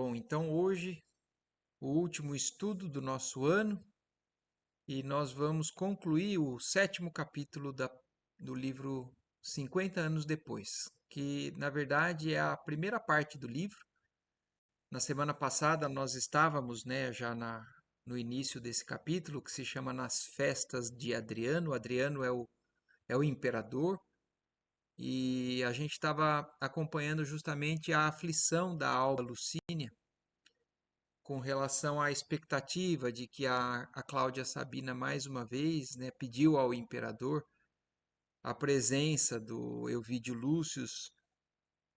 Bom, então hoje o último estudo do nosso ano e nós vamos concluir o sétimo capítulo do livro 50 anos depois, que na verdade é a primeira parte do livro. Na semana passada nós estávamos, já no início desse capítulo que se chama Nas Festas de Adriano. Adriano é o imperador e a gente estava acompanhando justamente a aflição da Alba Lucínia com relação à expectativa de que a Cláudia Sabina, mais uma vez, pediu ao imperador a presença do Elvídio Lúcio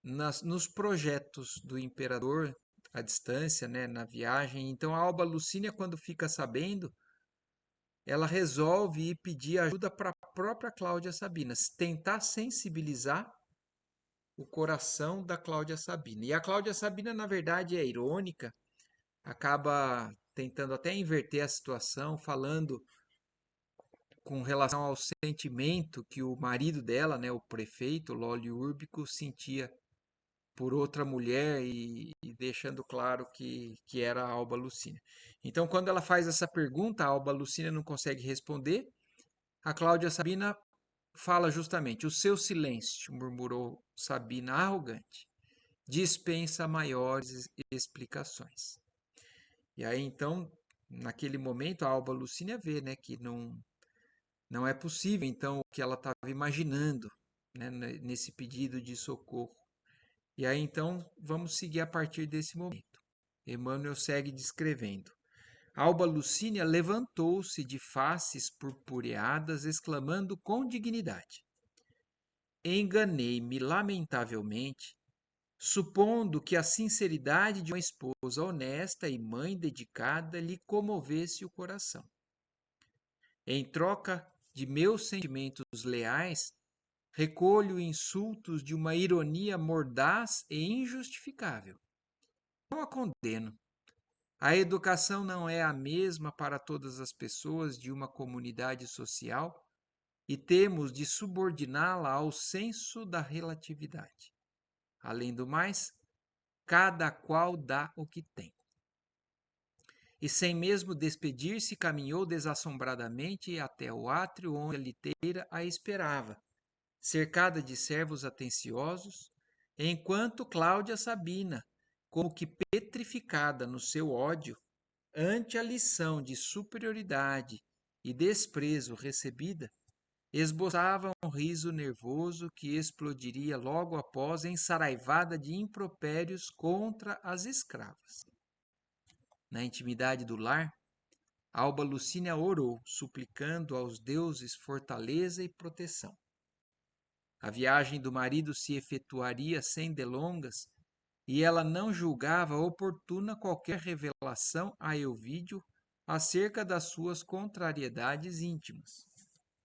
nos projetos do imperador à distância, na viagem. Então, a Alba Lucínia, quando fica sabendo, ela resolve ir pedir ajuda para a própria Cláudia Sabina, tentar sensibilizar o coração da Cláudia Sabina. E a Cláudia Sabina, na verdade, é irônica, acaba tentando até inverter a situação, falando com relação ao sentimento que o marido dela, o prefeito Lólio Úrbico, sentia por outra mulher e deixando claro que era a Alba Lucínia. Então, quando ela faz essa pergunta, a Alba Lucínia não consegue responder. A Cláudia Sabina fala justamente: o seu silêncio, murmurou Sabina arrogante, dispensa maiores explicações. E aí, então, naquele momento, a Alba Lucínia vê, que não é possível, então, o que ela estava imaginando, nesse pedido de socorro. E aí, então, vamos seguir a partir desse momento. Emmanuel segue descrevendo. Alba Lucínia levantou-se de faces purpureadas, exclamando com dignidade: enganei-me lamentavelmente, supondo que a sinceridade de uma esposa honesta e mãe dedicada lhe comovesse o coração. Em troca de meus sentimentos leais, recolho insultos de uma ironia mordaz e injustificável. Não a condeno. A educação não é a mesma para todas as pessoas de uma comunidade social e temos de subordiná-la ao senso da relatividade. Além do mais, cada qual dá o que tem. E sem mesmo despedir-se, caminhou desassombradamente até o átrio onde a liteira a esperava, cercada de servos atenciosos, enquanto Cláudia Sabina, como que petrificada no seu ódio, ante a lição de superioridade e desprezo recebida, esboçava um riso nervoso que explodiria logo após ensaraivada de impropérios contra as escravas. Na intimidade do lar, Alba Lucínia orou, suplicando aos deuses fortaleza e proteção. A viagem do marido se efetuaria sem delongas e ela não julgava oportuna qualquer revelação a Elvídio acerca das suas contrariedades íntimas.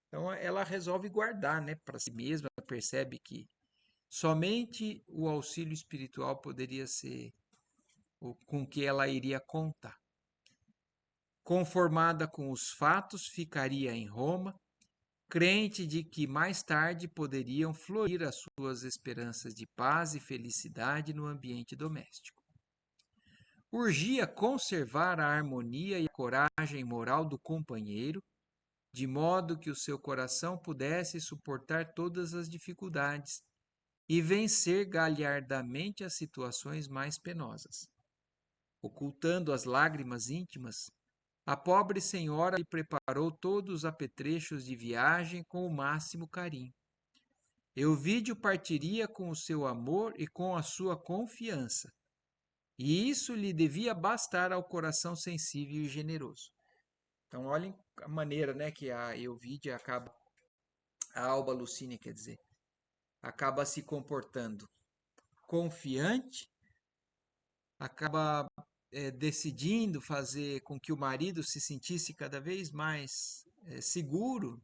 Então ela resolve guardar, para si mesma, percebe que somente o auxílio espiritual poderia ser o com que ela iria contar. Conformada com os fatos, ficaria em Roma, crente de que mais tarde poderiam florir as suas esperanças de paz e felicidade no ambiente doméstico. Urgia conservar a harmonia e a coragem moral do companheiro, de modo que o seu coração pudesse suportar todas as dificuldades e vencer galhardamente as situações mais penosas. Ocultando as lágrimas íntimas, a pobre senhora lhe preparou todos os apetrechos de viagem com o máximo carinho. Elvídio partiria com o seu amor e com a sua confiança, e isso lhe devia bastar ao coração sensível e generoso. Então, olhem a maneira, que a Elvídia acaba, a Alba Lucínia, quer dizer, acaba se comportando confiante, acaba decidindo fazer com que o marido se sentisse cada vez mais seguro,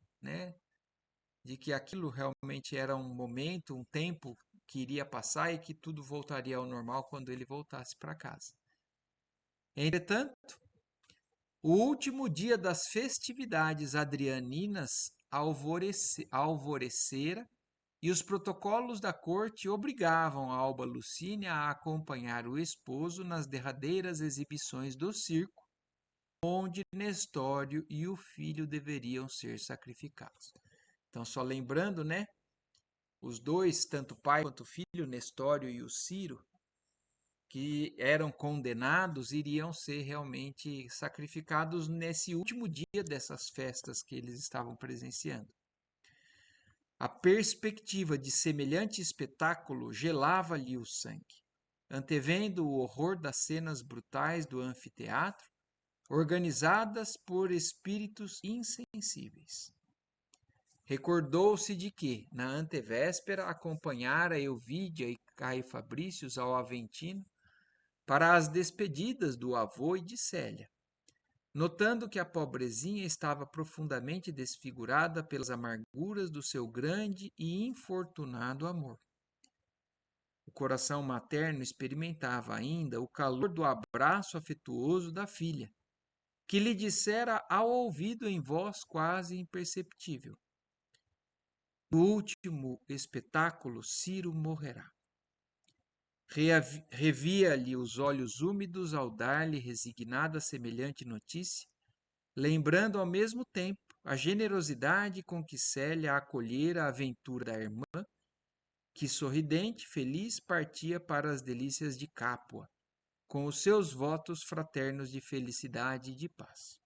de que aquilo realmente era um momento, um tempo que iria passar e que tudo voltaria ao normal quando ele voltasse para casa. Entretanto, o último dia das festividades adrianinas alvorecera e os protocolos da corte obrigavam a Alba Lucínia a acompanhar o esposo nas derradeiras exibições do circo, onde Nestório e o filho deveriam ser sacrificados. Então, só lembrando, né? Os dois, tanto o pai quanto o filho, Nestório e o Ciro, que eram condenados, iriam ser realmente sacrificados nesse último dia dessas festas que eles estavam presenciando. A perspectiva de semelhante espetáculo gelava-lhe o sangue. Antevendo o horror das cenas brutais do anfiteatro, organizadas por espíritos insensíveis. Recordou-se de que, na antevéspera, acompanhara Euvídia e Caio Fabrícios ao Aventino para as despedidas do avô e de Célia, notando que a pobrezinha estava profundamente desfigurada pelas amarguras do seu grande e infortunado amor. O coração materno experimentava ainda o calor do abraço afetuoso da filha, que lhe dissera ao ouvido em voz quase imperceptível: no último espetáculo, Ciro morrerá. Revia-lhe os olhos úmidos ao dar-lhe resignada semelhante notícia, lembrando ao mesmo tempo a generosidade com que Célia acolhera a aventura da irmã, que sorridente, feliz, partia para as delícias de Capua, com os seus votos fraternos de felicidade e de paz.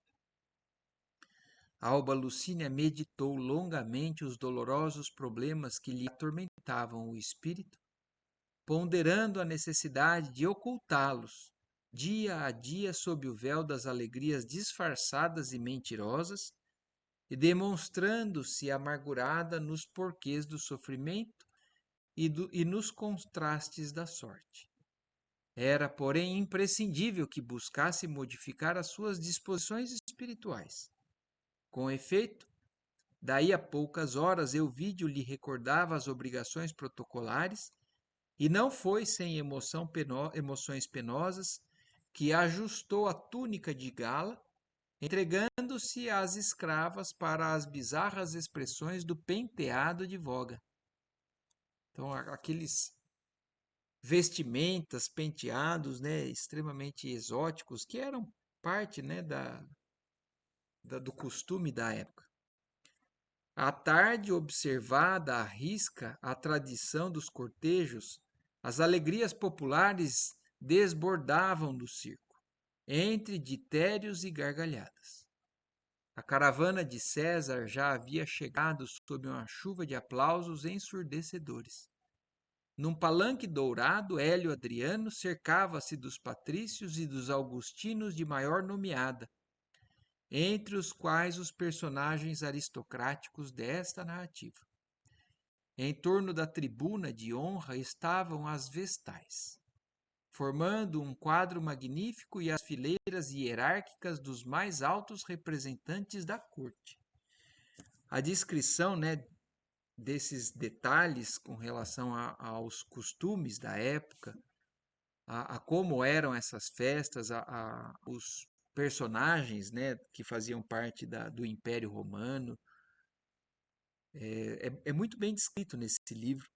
Alba Lucínia meditou longamente os dolorosos problemas que lhe atormentavam o espírito, ponderando a necessidade de ocultá-los, dia a dia sob o véu das alegrias disfarçadas e mentirosas, e demonstrando-se amargurada nos porquês do sofrimento e nos contrastes da sorte. Era, porém, imprescindível que buscasse modificar as suas disposições espirituais. Com efeito, daí a poucas horas Euvídio lhe recordava as obrigações protocolares, e não foi sem emoções penosas que ajustou a túnica de gala, entregando-se às escravas para as bizarras expressões do penteado de voga. Então, aqueles vestimentas, penteados, né, extremamente exóticos, que eram parte, né, do costume da época. À tarde, observada à risca a tradição dos cortejos, as alegrias populares desbordavam do circo, entre ditérios e gargalhadas. A caravana de César já havia chegado sob uma chuva de aplausos ensurdecedores. Num palanque dourado, Hélio Adriano cercava-se dos patrícios e dos augustinos de maior nomeada, entre os quais os personagens aristocráticos desta narrativa. Em torno da tribuna de honra estavam as vestais, formando um quadro magnífico e as fileiras hierárquicas dos mais altos representantes da corte. A descrição, né, desses detalhes com relação aos costumes da época, a como eram essas festas, os personagens, né, que faziam parte do Império Romano, é muito bem descrito nesse livro.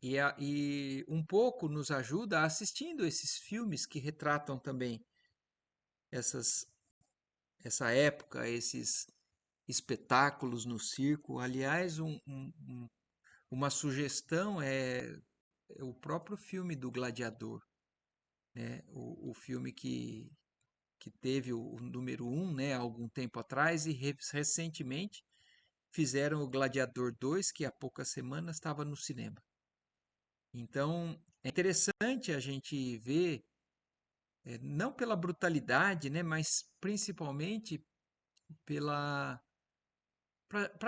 E um pouco nos ajuda assistindo esses filmes que retratam também essas, essa época, esses espetáculos no circo. Aliás, uma sugestão é o próprio filme do Gladiador, né? O filme que teve o número 1, né, há algum tempo atrás, e recentemente fizeram o Gladiador 2, que há poucas semanas estava no cinema. Então, é interessante a gente ver, não pela brutalidade, né, mas principalmente para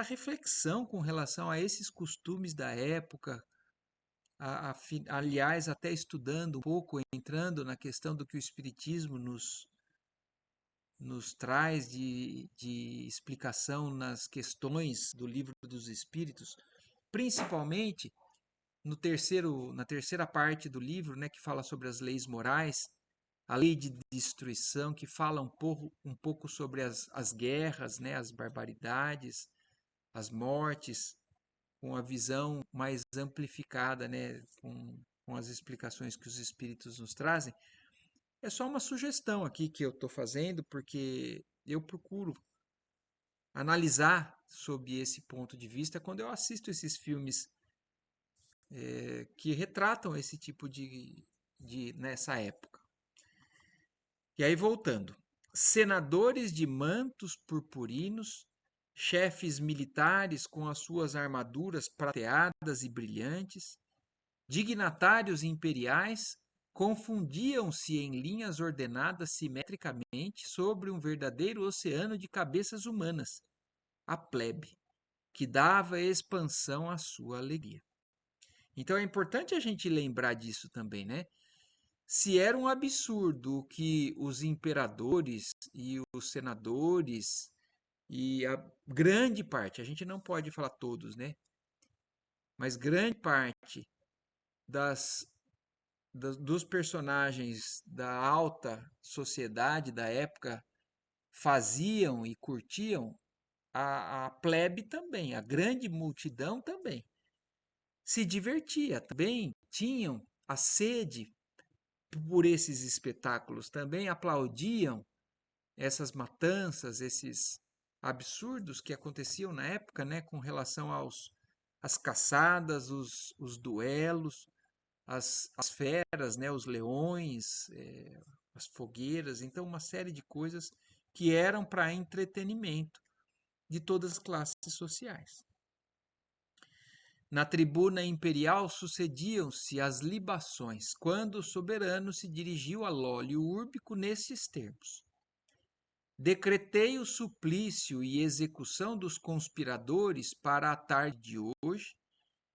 reflexão com relação a esses costumes da época, aliás, até estudando um pouco, entrando na questão do que o Espiritismo nos traz de explicação nas questões do Livro dos Espíritos, principalmente na terceira parte do livro, né, que fala sobre as leis morais, a lei de destruição, que fala um pouco sobre as guerras, né, as barbaridades, as mortes, com a visão mais amplificada, né, com as explicações que os espíritos nos trazem. É só uma sugestão aqui que eu estou fazendo, porque eu procuro analisar sob esse ponto de vista quando eu assisto esses filmes que retratam esse tipo de nessa época. E aí, voltando. Senadores de mantos purpurinos, chefes militares com as suas armaduras prateadas e brilhantes, dignatários imperiais confundiam-se em linhas ordenadas simetricamente sobre um verdadeiro oceano de cabeças humanas, a plebe, que dava expansão à sua alegria. Então é importante a gente lembrar disso também, né? Se era um absurdo que os imperadores e os senadores e a grande parte, a gente não pode falar todos, né? Mas grande parte das, dos personagens da alta sociedade da época faziam e curtiam, a plebe também, a grande multidão também se divertia, também tinham a sede por esses espetáculos, também aplaudiam essas matanças, esses absurdos que aconteciam na época, né, com relação às caçadas, os duelos, as feras, né, os leões, as fogueiras, então uma série de coisas que eram para entretenimento de todas as classes sociais. Na tribuna imperial sucediam-se as libações, quando o soberano se dirigiu a Lólio Úrbico nesses termos: decretei o suplício e execução dos conspiradores para a tarde de hoje,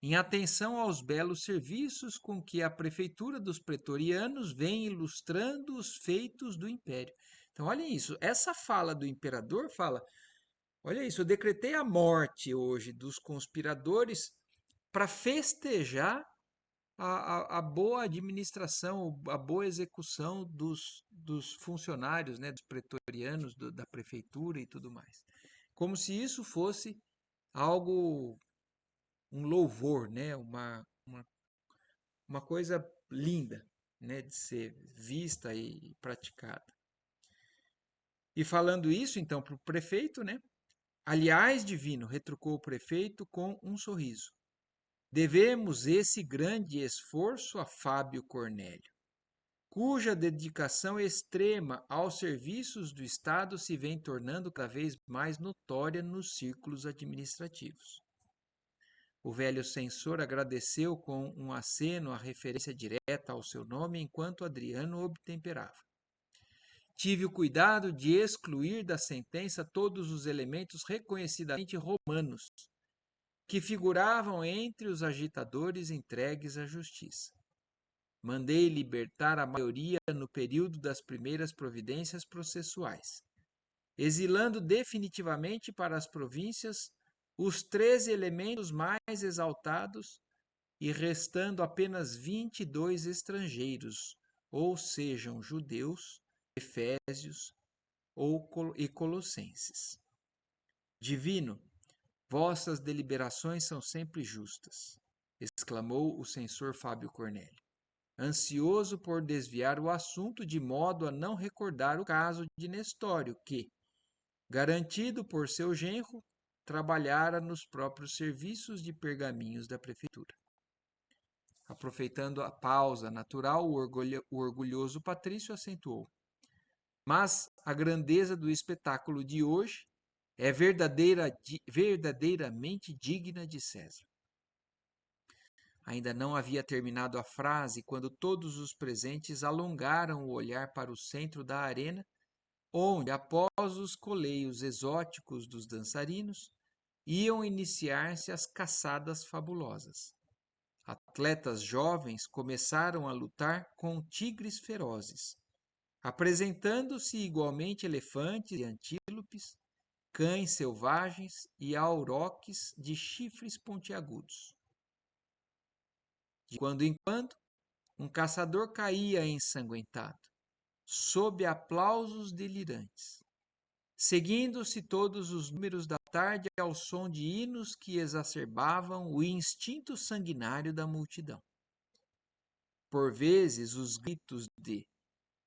em atenção aos belos serviços com que a prefeitura dos pretorianos vem ilustrando os feitos do império. Então, olhem isso, essa fala do imperador fala, olha isso, eu decretei a morte hoje dos conspiradores para festejar a boa administração, a boa execução dos funcionários, né, dos pretorianos, da prefeitura e tudo mais. Como se isso fosse algo, um louvor, né, uma coisa linda, né, de ser vista e praticada. E falando isso, então, para o prefeito, né? Aliás, divino, retrucou o prefeito com um sorriso. Devemos esse grande esforço a Fábio Cornélio, cuja dedicação extrema aos serviços do Estado se vem tornando cada vez mais notória nos círculos administrativos. O velho censor agradeceu com um aceno a referência direta ao seu nome enquanto Adriano obtemperava. Tive o cuidado de excluir da sentença todos os elementos reconhecidamente romanos, que figuravam entre os agitadores entregues à justiça. Mandei libertar a maioria no período das primeiras providências processuais, exilando definitivamente para as províncias os 13 elementos mais exaltados e restando apenas 22 estrangeiros, ou sejam judeus, efésios e colossenses. Divino, vossas deliberações são sempre justas, exclamou o censor Fábio Cornélio, ansioso por desviar o assunto de modo a não recordar o caso de Nestório, que, garantido por seu genro, trabalhara nos próprios serviços de pergaminhos da prefeitura. Aproveitando a pausa natural, o orgulhoso Patrício acentuou: mas a grandeza do espetáculo de hoje é verdadeiramente digna de César. Ainda não havia terminado a frase quando todos os presentes alongaram o olhar para o centro da arena, onde, após os coleios exóticos dos dançarinos, iam iniciar-se as caçadas fabulosas. Atletas jovens começaram a lutar com tigres ferozes, apresentando-se igualmente elefantes e antílopes, cães selvagens e auroques de chifres pontiagudos. De quando em quando, um caçador caía ensanguentado, sob aplausos delirantes. Seguindo-se todos os números da tarde ao som de hinos que exacerbavam o instinto sanguinário da multidão. Por vezes, os gritos de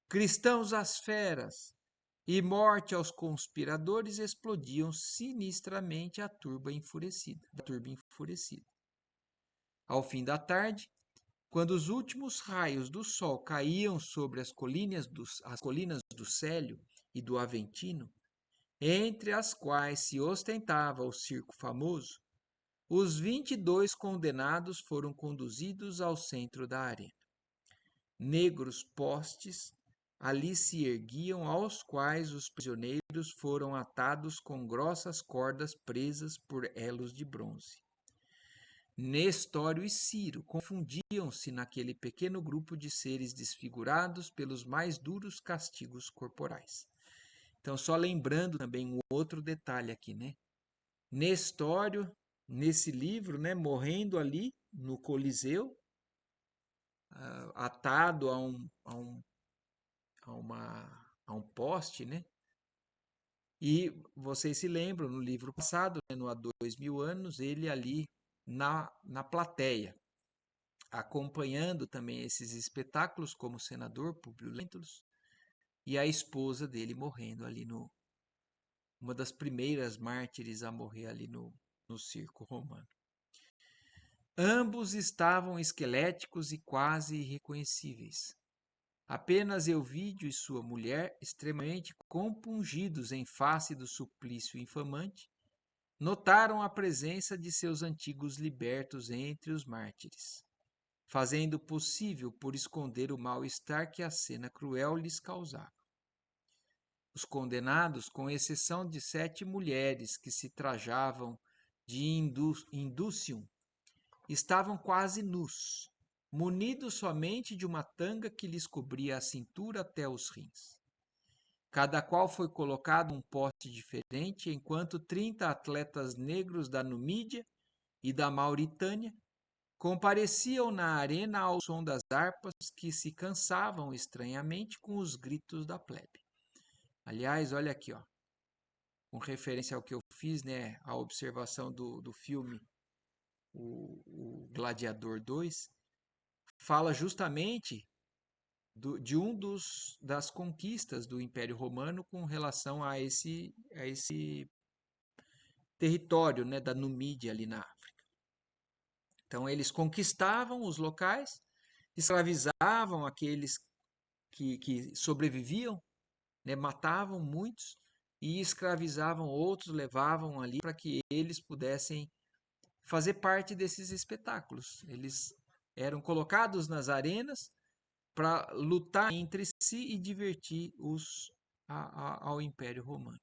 cristãos às feras e morte aos conspiradores explodiam sinistramente a turba enfurecida. Ao fim da tarde, quando os últimos raios do sol caíam sobre as colinas do Célio e do Aventino, entre as quais se ostentava o circo famoso, os 22 condenados foram conduzidos ao centro da arena. Negros postes ali se erguiam, aos quais os prisioneiros foram atados com grossas cordas presas por elos de bronze. Nestório e Ciro confundiam-se naquele pequeno grupo de seres desfigurados pelos mais duros castigos corporais. Então, só lembrando também um outro detalhe aqui, né? Nestório, nesse livro, né, morrendo ali no Coliseu, atado a um poste, né? E vocês se lembram, no livro passado, né, no Há 2000 anos, ele ali na plateia, acompanhando também esses espetáculos como o senador Públio Lentulus e a esposa dele morrendo ali uma das primeiras mártires a morrer ali no circo romano. Ambos estavam esqueléticos e quase irreconhecíveis. Apenas Elvídio e sua mulher, extremamente compungidos em face do suplício infamante, notaram a presença de seus antigos libertos entre os mártires, fazendo o possível por esconder o mal-estar que a cena cruel lhes causava. Os condenados, com exceção de 7 mulheres que se trajavam de indúcium, estavam quase nus, munidos somente de uma tanga que lhes cobria a cintura até os rins. Cada qual foi colocado um poste diferente, enquanto 30 atletas negros da Numídia e da Mauritânia compareciam na arena ao som das harpas que se cansavam estranhamente com os gritos da plebe. Aliás, olha aqui, ó, com referência ao que eu fiz, né, a observação do filme o Gladiador 2, fala justamente de das conquistas do Império Romano com relação a esse território, né, da Numídia ali na África. Então eles conquistavam os locais, escravizavam aqueles que sobreviviam, né, matavam muitos e escravizavam outros, levavam ali para que eles pudessem fazer parte desses espetáculos. Eles eram colocados nas arenas para lutar entre si e divertir ao Império Romano.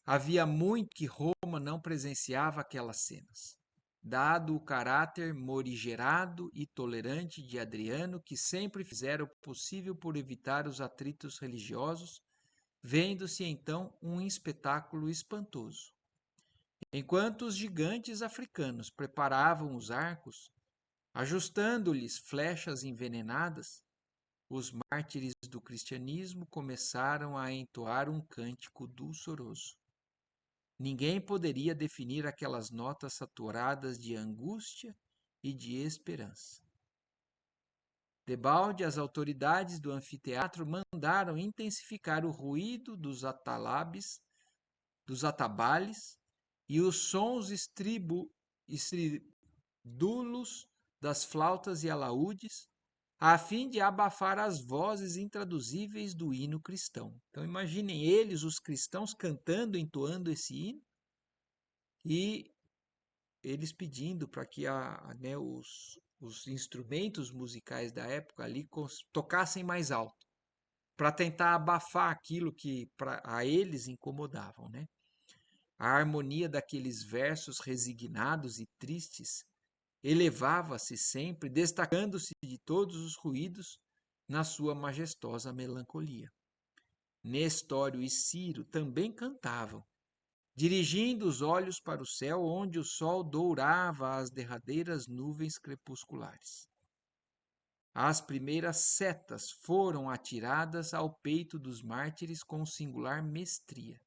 Havia muito que Roma não presenciava aquelas cenas, dado o caráter morigerado e tolerante de Adriano, que sempre fizera o possível por evitar os atritos religiosos, vendo-se então um espetáculo espantoso. Enquanto os gigantes africanos preparavam os arcos, ajustando-lhes flechas envenenadas, os mártires do cristianismo começaram a entoar um cântico dulçoroso. Ninguém poderia definir aquelas notas saturadas de angústia e de esperança. Debalde, as autoridades do anfiteatro mandaram intensificar o ruído dos atabales e os sons estridúlos das flautas e alaúdes, a fim de abafar as vozes intraduzíveis do hino cristão. Então imaginem eles, os cristãos, cantando, entoando esse hino, e eles pedindo para que né, os instrumentos musicais da época ali tocassem mais alto, para tentar abafar aquilo que a eles incomodavam, né? A harmonia daqueles versos resignados e tristes elevava-se sempre, destacando-se de todos os ruídos na sua majestosa melancolia. Nestório e Ciro também cantavam, dirigindo os olhos para o céu, onde o sol dourava as derradeiras nuvens crepusculares. As primeiras setas foram atiradas ao peito dos mártires com singular mestria.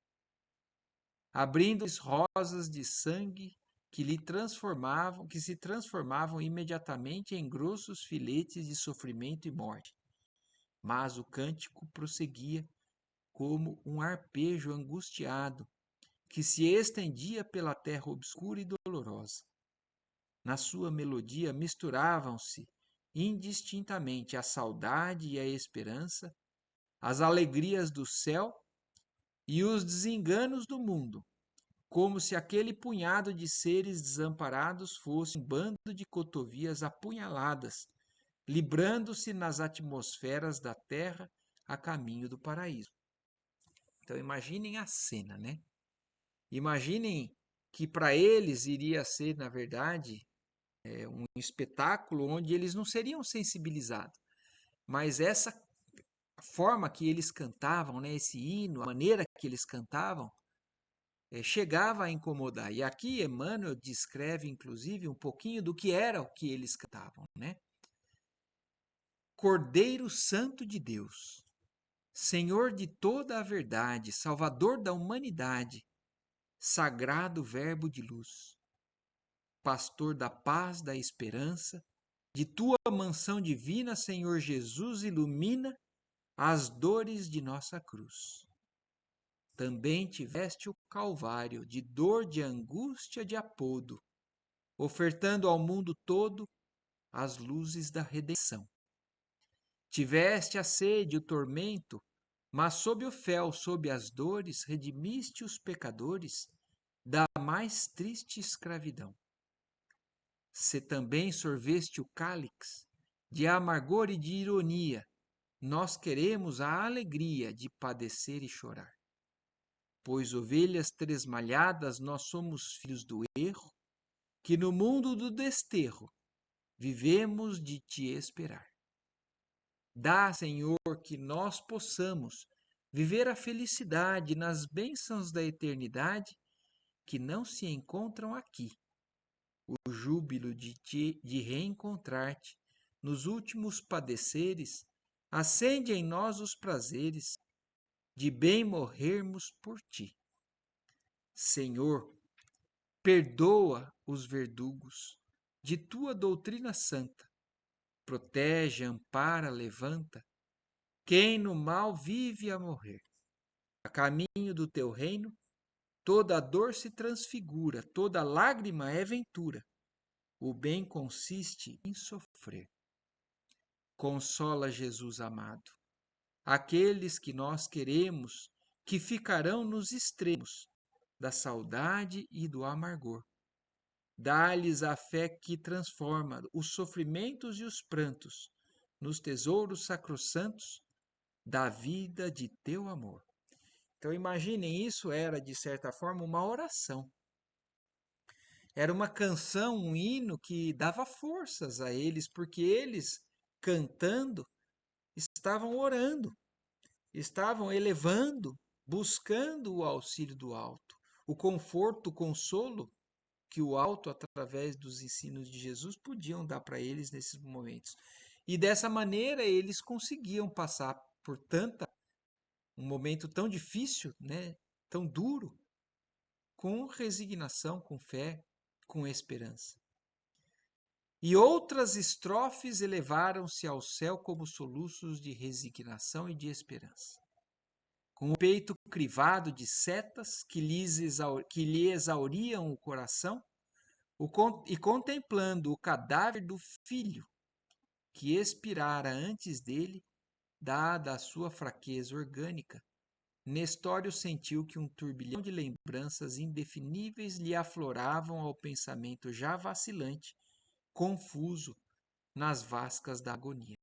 abrindo-lhes rosas de sangue que se transformavam imediatamente em grossos filetes de sofrimento e morte. Mas o cântico prosseguia como um arpejo angustiado que se estendia pela terra obscura e dolorosa. Na sua melodia misturavam-se indistintamente a saudade e a esperança, as alegrias do céu e os desenganos do mundo, como se aquele punhado de seres desamparados fosse um bando de cotovias apunhaladas, librando-se nas atmosferas da terra a caminho do paraíso. Então imaginem a cena, né? Imaginem que para eles iria ser, na verdade, um espetáculo onde eles não seriam sensibilizados, mas essa forma que eles cantavam, né, esse hino, a maneira que eles cantavam, chegava a incomodar. E aqui Emmanuel descreve, inclusive, um pouquinho do que era o que eles cantavam, né? Cordeiro Santo de Deus, Senhor de toda a verdade, Salvador da humanidade, Sagrado Verbo de luz, Pastor da paz, da esperança, de tua mansão divina, Senhor Jesus, ilumina as dores de nossa cruz. Também tiveste o Calvário, de dor, de angústia, de apodo, ofertando ao mundo todo as luzes da redenção. Tiveste a sede, o tormento, mas sob o fel, sob as dores, redimiste os pecadores da mais triste escravidão. Se também sorveste o cálice de amargor e de ironia, nós queremos a alegria de padecer e chorar. Pois ovelhas tresmalhadas nós somos filhos do erro, que no mundo do desterro vivemos de te esperar. Dá, Senhor, que nós possamos viver a felicidade nas bênçãos da eternidade que não se encontram aqui. O júbilo de reencontrar-te nos últimos padeceres acende em nós os prazeres de bem morrermos por ti. Senhor, perdoa os verdugos de tua doutrina santa, protege, ampara, levanta quem no mal vive a morrer. A caminho do teu reino, toda dor se transfigura, toda lágrima é ventura. O bem consiste em sofrer. Consola, Jesus amado, aqueles que nós queremos, que ficarão nos extremos da saudade e do amargor. Dá-lhes a fé que transforma os sofrimentos e os prantos nos tesouros sacrossantos da vida de teu amor. Então imaginem, isso era de certa forma uma oração. Era uma canção, um hino que dava forças a eles, porque eles, cantando, estavam orando, estavam elevando, buscando o auxílio do alto, o conforto, o consolo que o alto, através dos ensinos de Jesus, podiam dar para eles nesses momentos. E dessa maneira eles conseguiam passar por um momento tão difícil, né, tão duro, com resignação, com fé, com esperança. E outras estrofes elevaram-se ao céu como soluços de resignação e de esperança. Com o peito crivado de setas que lhe exauriam o coração, e contemplando o cadáver do filho que expirara antes dele, dada a sua fraqueza orgânica, Nestório sentiu que um turbilhão de lembranças indefiníveis lhe afloravam ao pensamento já vacilante, confuso, nas vascas da agonia.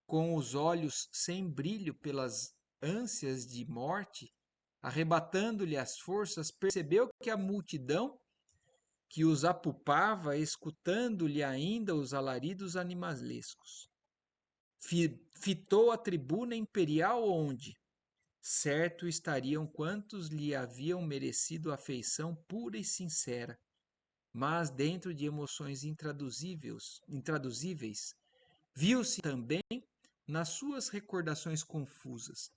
Com os olhos sem brilho pelas ânsias de morte, arrebatando-lhe as forças, percebeu que a multidão que os apupava, escutando-lhe ainda os alaridos animalescos. Fitou a tribuna imperial onde, certo, estariam quantos lhe haviam merecido afeição pura e sincera, mas dentro de emoções intraduzíveis, viu-se também nas suas recordações confusas,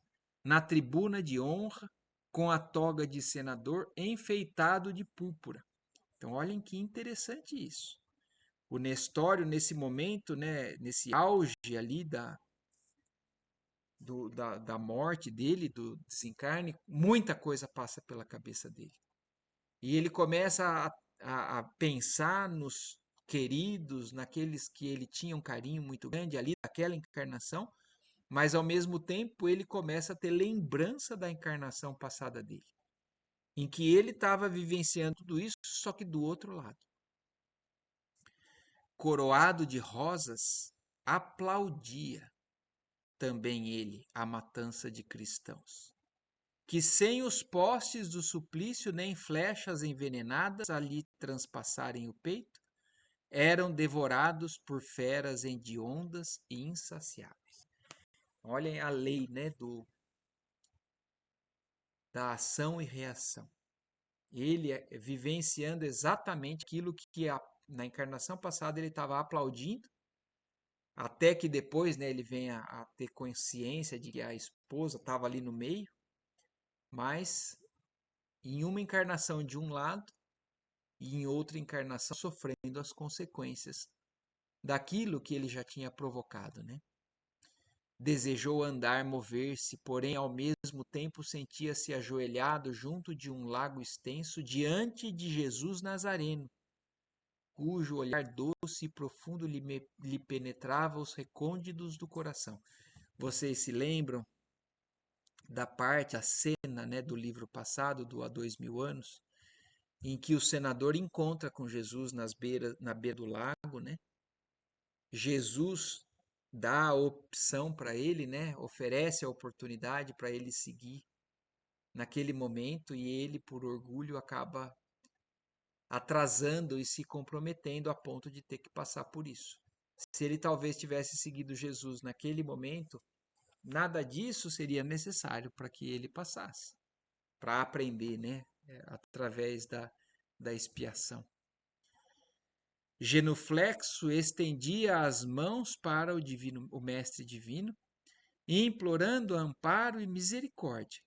na tribuna de honra, com a toga de senador enfeitado de púrpura. Então, olhem que interessante isso. O Nestório, nesse momento, né, nesse auge ali da morte dele, do desencarne, muita coisa passa pela cabeça dele. E ele começa a pensar nos queridos, naqueles que ele tinha um carinho muito grande ali, daquela encarnação, mas ao mesmo tempo ele começa a ter lembrança da encarnação passada dele, em que ele estava vivenciando tudo isso, só que do outro lado. Coroado de rosas, aplaudia também ele a matança de cristãos, que sem os postes do suplício nem flechas envenenadas ali transpassarem o peito, eram devorados por feras hediondas e insaciáveis. Olhem a lei, né, da ação e reação. Ele vivenciando exatamente aquilo que na encarnação passada ele estava aplaudindo, até que depois, né, ele venha a ter consciência de que a esposa estava ali no meio, mas em uma encarnação de um lado e em outra encarnação sofrendo as consequências daquilo que ele já tinha provocado, né? Desejou andar, mover-se, porém ao mesmo tempo sentia-se ajoelhado junto de um lago extenso diante de Jesus Nazareno, cujo olhar doce e profundo lhe penetrava os recônditos do coração. Vocês se lembram da parte, a cena, né, do livro passado, do Há 2000 anos, em que o senador encontra com Jesus na beira do lago, né? Jesus dá a opção para ele, né? Oferece a oportunidade para ele seguir naquele momento e ele, por orgulho, acaba atrasando e se comprometendo a ponto de ter que passar por isso. Se ele talvez tivesse seguido Jesus naquele momento, nada disso seria necessário para que ele passasse, para aprender, né? Através da expiação. Genuflexo estendia as mãos para o mestre divino, implorando amparo e misericórdia.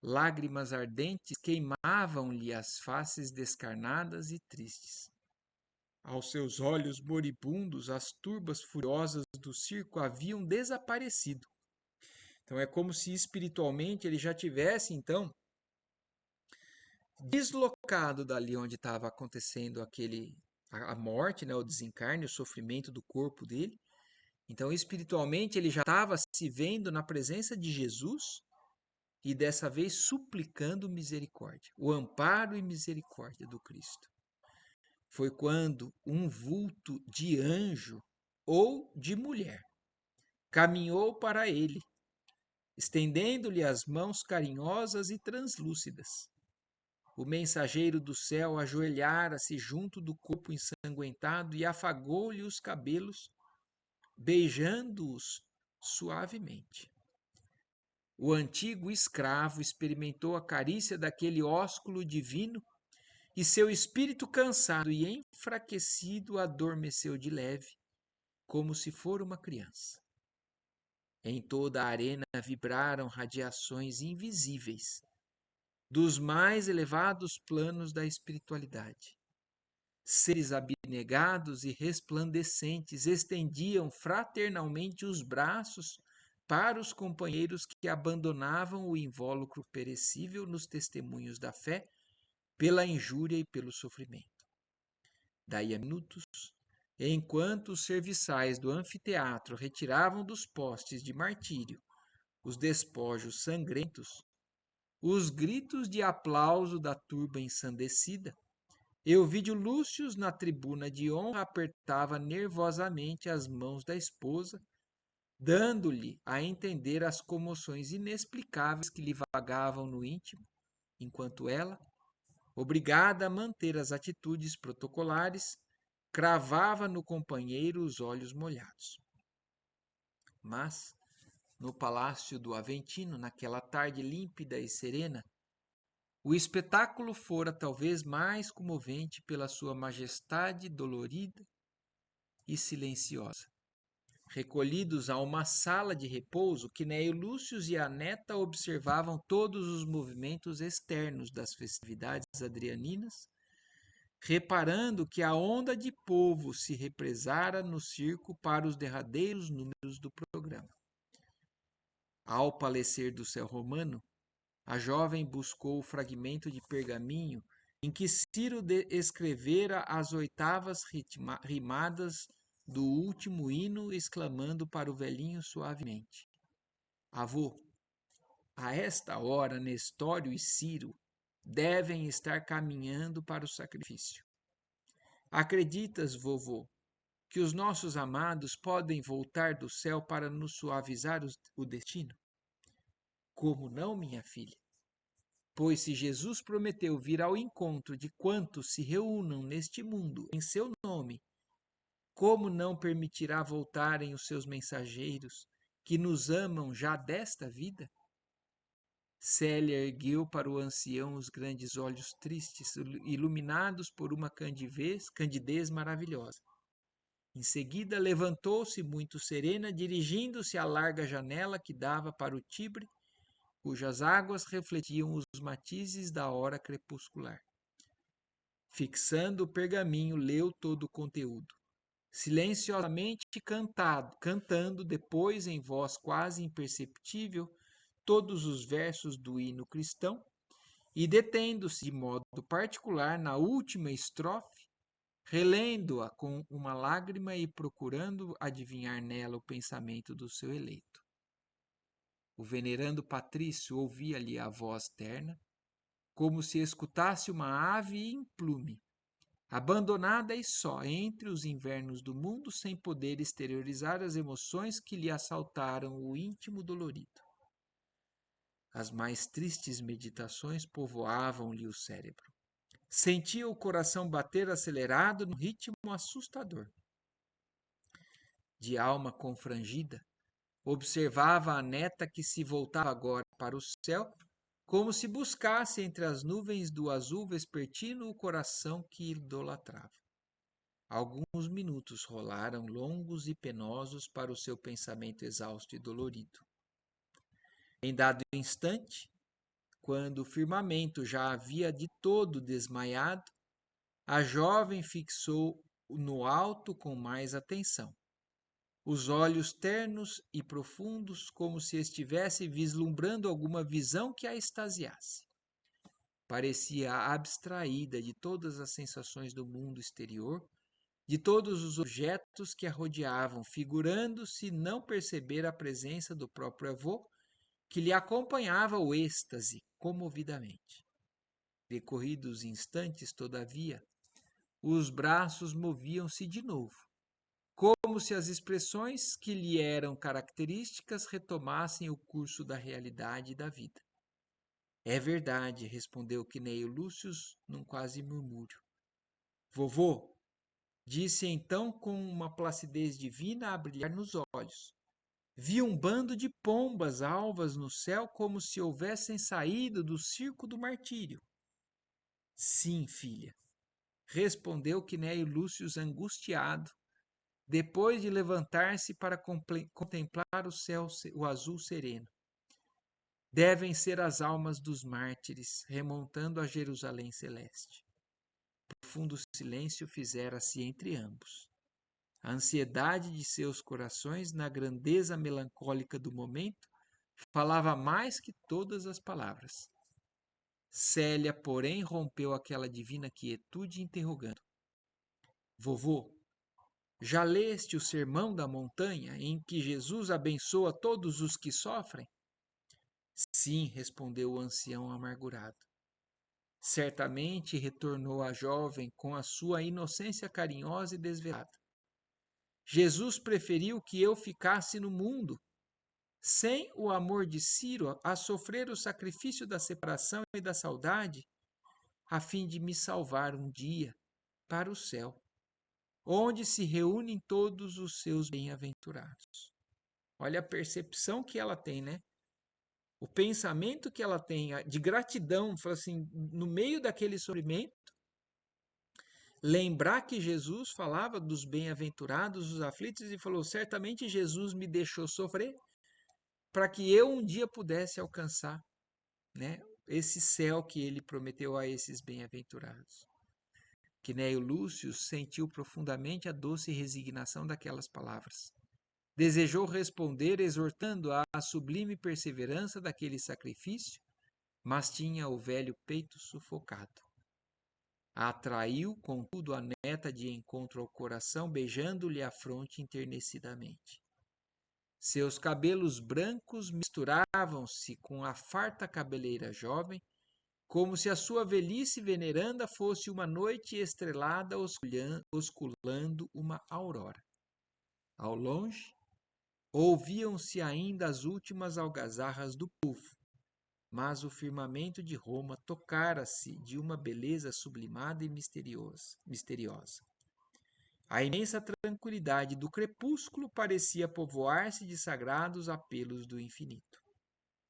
Lágrimas ardentes queimavam-lhe as faces descarnadas e tristes. Aos seus olhos moribundos, as turbas furiosas do circo haviam desaparecido. Então é como se espiritualmente ele já tivesse, então, deslocado dali onde estava acontecendo a morte, né, o desencarne, o sofrimento do corpo dele. Então, espiritualmente, ele já estava se vendo na presença de Jesus e dessa vez suplicando misericórdia, o amparo e misericórdia do Cristo. Foi quando um vulto de anjo ou de mulher caminhou para ele, estendendo-lhe as mãos carinhosas e translúcidas. O mensageiro do céu ajoelhara-se junto do corpo ensanguentado e afagou-lhe os cabelos, beijando-os suavemente. O antigo escravo experimentou a carícia daquele ósculo divino e seu espírito cansado e enfraquecido adormeceu de leve, como se for uma criança. Em toda a arena vibraram radiações invisíveis dos mais elevados planos da espiritualidade. Seres abnegados e resplandecentes estendiam fraternalmente os braços para os companheiros que abandonavam o invólucro perecível nos testemunhos da fé, pela injúria e pelo sofrimento. Daí a minutos, enquanto os serviçais do anfiteatro retiravam dos postes de martírio os despojos sangrentos, os gritos de aplauso da turba ensandecida, Euvídio Lúcio, na tribuna de honra, apertava nervosamente as mãos da esposa, dando-lhe a entender as comoções inexplicáveis que lhe vagavam no íntimo, enquanto ela, obrigada a manter as atitudes protocolares, cravava no companheiro os olhos molhados. Mas, no palácio do Aventino, naquela tarde límpida e serena, o espetáculo fora talvez mais comovente pela sua majestade dolorida e silenciosa. Recolhidos a uma sala de repouso, Quinéio Lúcio e a neta observavam todos os movimentos externos das festividades adrianinas, reparando que a onda de povo se represara no circo para os derradeiros números do programa. Ao palecer do céu romano, a jovem buscou o fragmento de pergaminho em que Ciro escrevera as oitavas rimadas do último hino, exclamando para o velhinho suavemente: Avô, a esta hora Nestório e Ciro devem estar caminhando para o sacrifício. Acreditas, vovô, que os nossos amados podem voltar do céu para nos suavizar o destino? Como não, minha filha? Pois se Jesus prometeu vir ao encontro de quantos se reúnam neste mundo em seu nome, como não permitirá voltarem os seus mensageiros, que nos amam já desta vida? Célia ergueu para o ancião os grandes olhos tristes, iluminados por uma candidez maravilhosa. Em seguida, levantou-se muito serena, dirigindo-se à larga janela que dava para o Tibre, cujas águas refletiam os matizes da hora crepuscular. Fixando o pergaminho, leu todo o conteúdo. Silenciosamente cantando depois em voz quase imperceptível todos os versos do hino cristão e detendo-se de modo particular na última estrofe, relendo-a com uma lágrima e procurando adivinhar nela o pensamento do seu eleito. O venerando patrício ouvia-lhe a voz terna, como se escutasse uma ave em plume, abandonada e só entre os invernos do mundo, sem poder exteriorizar as emoções que lhe assaltaram o íntimo dolorido. As mais tristes meditações povoavam-lhe o cérebro. Sentia o coração bater acelerado num ritmo assustador. De alma confrangida, observava a neta que se voltava agora para o céu, como se buscasse entre as nuvens do azul vespertino o coração que idolatrava. Alguns minutos rolaram longos e penosos para o seu pensamento exausto e dolorido. Em dado instante, quando o firmamento já havia de todo desmaiado, a jovem fixou no alto com mais atenção, os olhos ternos e profundos, como se estivesse vislumbrando alguma visão que a extasiasse. Parecia abstraída de todas as sensações do mundo exterior, de todos os objetos que a rodeavam, figurando-se não perceber a presença do próprio avô, que lhe acompanhava o êxtase comovidamente. Decorridos instantes, todavia, os braços moviam-se de novo, como se as expressões que lhe eram características retomassem o curso da realidade e da vida. É verdade, respondeu Quinéio Lúcio num quase murmúrio. Vovô, disse então com uma placidez divina a brilhar nos olhos. Vi um bando de pombas alvas no céu como se houvessem saído do circo do martírio. Sim, filha, respondeu Quinéio Lúcio angustiado, depois de levantar-se para contemplar o céu, o azul sereno. Devem ser as almas dos mártires remontando a Jerusalém celeste. Profundo silêncio fizera-se entre ambos. A ansiedade de seus corações, na grandeza melancólica do momento, falava mais que todas as palavras. Célia, porém, rompeu aquela divina quietude, interrogando: Vovô, já leste o Sermão da Montanha, em que Jesus abençoa todos os que sofrem? Sim, respondeu o ancião amargurado. Certamente, retornou a jovem com a sua inocência carinhosa e desvelada. Jesus preferiu que eu ficasse no mundo, sem o amor de Ciro, a sofrer o sacrifício da separação e da saudade, a fim de me salvar um dia para o céu, onde se reúnem todos os seus bem-aventurados. Olha a percepção que ela tem, né? O pensamento que ela tem de gratidão, fala assim, no meio daquele sofrimento, lembrar que Jesus falava dos bem-aventurados, dos aflitos, e falou: certamente Jesus me deixou sofrer para que eu um dia pudesse alcançar, né, esse céu que ele prometeu a esses bem-aventurados. Quinéio Lúcio sentiu profundamente a doce resignação daquelas palavras. Desejou responder exortando à sublime perseverança daquele sacrifício, mas tinha o velho peito sufocado. Atraiu, contudo, a neta de encontro ao coração, beijando-lhe a fronte enternecidamente. Seus cabelos brancos misturavam-se com a farta cabeleira jovem, como se a sua velhice veneranda fosse uma noite estrelada osculando uma aurora. Ao longe, ouviam-se ainda as últimas algazarras do povo, mas o firmamento de Roma tocara-se de uma beleza sublimada e misteriosa. A imensa tranquilidade do crepúsculo parecia povoar-se de sagrados apelos do infinito.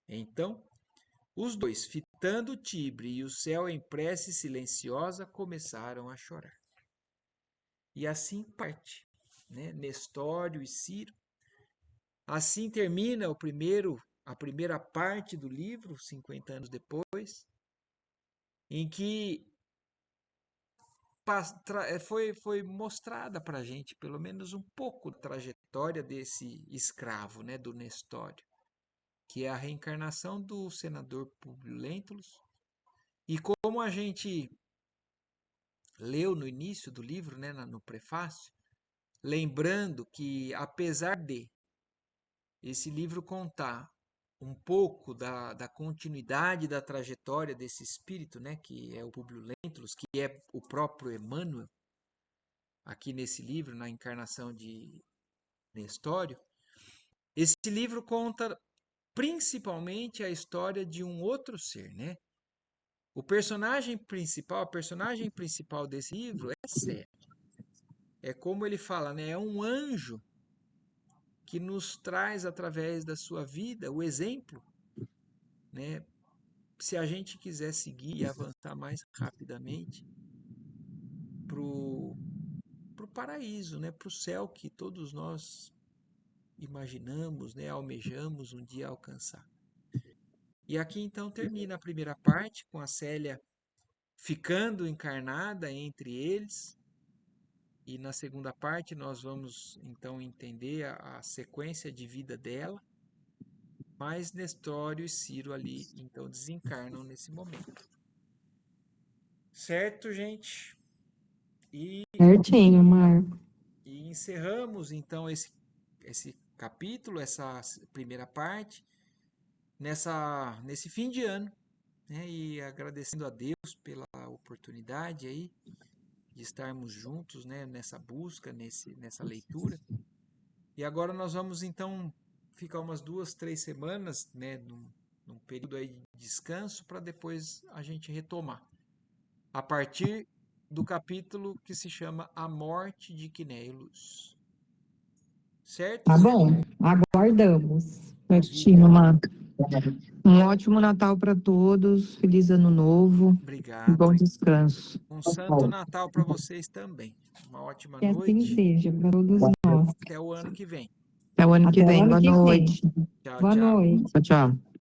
Então, os dois, fitando o Tibre e o céu em prece silenciosa, começaram a chorar. E assim parte, né? Nestório e Ciro. Assim termina a primeira parte do livro, 50 anos depois, em que foi mostrada para a gente, pelo menos um pouco, da trajetória desse escravo, né, do Nestório, que é a reencarnação do senador Públio Lentulus. E como a gente leu no início do livro, né, no prefácio, lembrando que, apesar de esse livro contar um pouco da continuidade da trajetória desse espírito, né, que é o Públio Lentulus, que é o próprio Emmanuel, aqui nesse livro, na encarnação de Nestório, esse livro conta principalmente a história de um outro ser, né? A personagem principal desse livro é Sé. É como ele fala, né? É um anjo que nos traz através da sua vida o exemplo, né? Se a gente quiser seguir e avançar mais rapidamente para o paraíso, né? Para o céu que todos nós imaginamos, né? Almejamos um dia alcançar. E aqui então termina a primeira parte com a Célia ficando encarnada entre eles. E na segunda parte nós vamos então entender a sequência de vida dela. Mas Nestório e Ciro ali então desencarnam nesse momento. Certo, gente? Certinho, Marco. E encerramos então esse capítulo, essa primeira parte, nesse fim de ano, né? E agradecendo a Deus pela oportunidade aí de estarmos juntos, né? Nessa busca, nessa leitura. E agora nós vamos então ficar umas 2, 3 semanas, né? Num período aí de descanso para depois a gente retomar. A partir do capítulo que se chama A Morte de Quinéio Lúcio. Certo, Tá Célia? bom, aguardamos. Certinho, Obrigado. Marco. Um ótimo Natal para todos, feliz Ano Novo e Obrigado. bom descanso. Um santo Natal para vocês também. Uma ótima Que assim noite. seja para todos nós. Até o ano que vem. Até o ano que Até o vem. ano Boa que vem. noite. Tchau, Boa tchau. noite. Tchau, tchau.